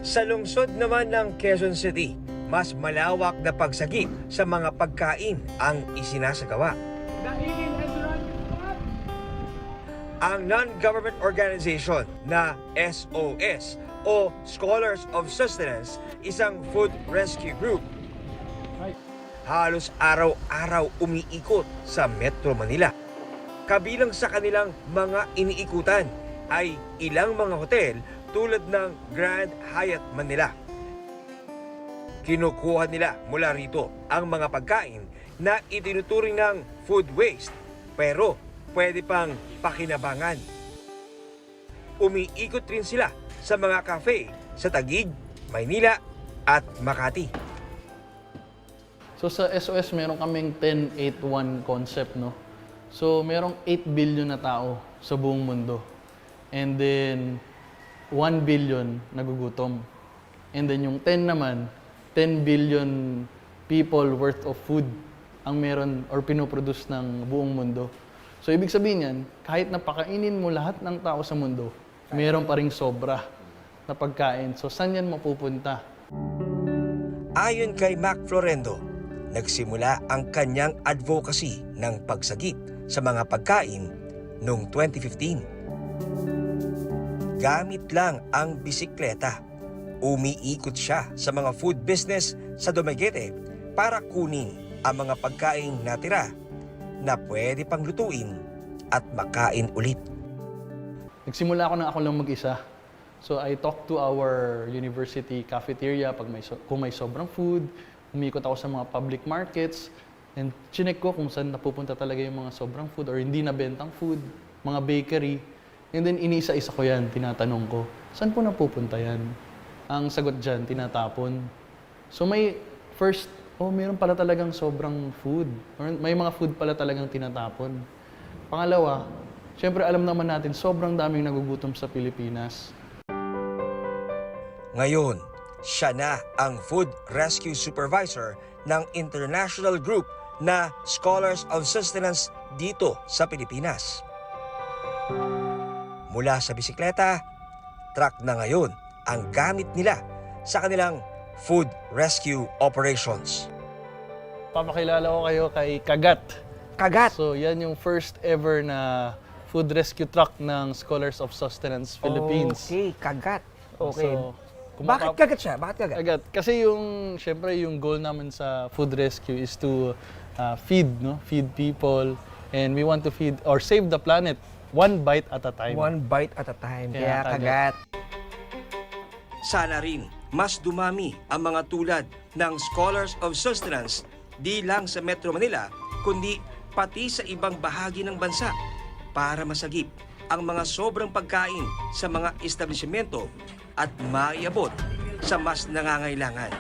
Sa lungsod naman ng Quezon City, mas malawak na pagsagip sa mga pagkain ang isinasagawa. Ang non-government organization na SOS o Scholars of Sustenance, isang food rescue group, halos araw-araw umiikot sa Metro Manila. Kabilang sa kanilang mga iniikutan ay ilang mga hotel tulad ng Grand Hyatt Manila. Kinukuha nila mula rito ang mga pagkain na itinuturing ng food waste pero pwede pang pakinabangan. Umiikot rin sila sa mga cafe sa Taguig, Maynila at Makati. So sa SOS meron kaming 10-8-1 concept, no? So merong 8 billion na tao sa buong mundo. And then 1 billion nagugutom. And then yung 10 naman, 10 billion people worth of food ang meron or pinoproduce ng buong mundo. So ibig sabihin yan, kahit napakainin mo lahat ng tao sa mundo, meron pa ring sobra na pagkain. So saan yan mapupunta? Ayon kay Mac Florendo, nagsimula ang kanyang advocacy ng pagsagip sa mga pagkain noong 2015. Gamit lang ang bisikleta, umiikot siya sa mga food business sa Dumaguete para kunin ang mga pagkain natira na pwede pang lutuin at makain ulit. Nagsimula ako lang mag-isa. So I talked to our university cafeteria kung may sobrang food. Umikot ako sa mga public markets and chinek ko kung saan napupunta talaga yung mga sobrang food or hindi nabentang food, mga bakery. And then inisa-isa ko yan, tinatanong ko, saan po napupunta yan? Ang sagot dyan, tinatapon. So may first, meron pala talagang sobrang food. Or may mga food pala talagang tinatapon. Pangalawa, syempre alam naman natin, sobrang daming nagugutom sa Pilipinas. Ngayon, siya na ang food rescue supervisor ng international group na Scholars of Sustenance dito sa Pilipinas. Mula sa bisikleta, truck na ngayon ang gamit nila sa kanilang food rescue operations. Papakilala ko kayo kay Kagat. Kagat! So yan yung first ever na food rescue truck ng Scholars of Sustenance Philippines. Okay, kagat. Okay. So, Bakit kagat siya? Bakit kagat? Kagat. Kasi syempre yung goal naman sa food rescue is to feed people, and we want to feed or save the planet one bite at a time. One bite at a time. Kaya Kaya kagat. Sana rin mas dumami ang mga tulad ng Scholars of Sustenance di lang sa Metro Manila, kundi pati sa ibang bahagi ng bansa para masagip ang mga sobrang pagkain sa mga establishmento at maiabot sa mas nangangailangan.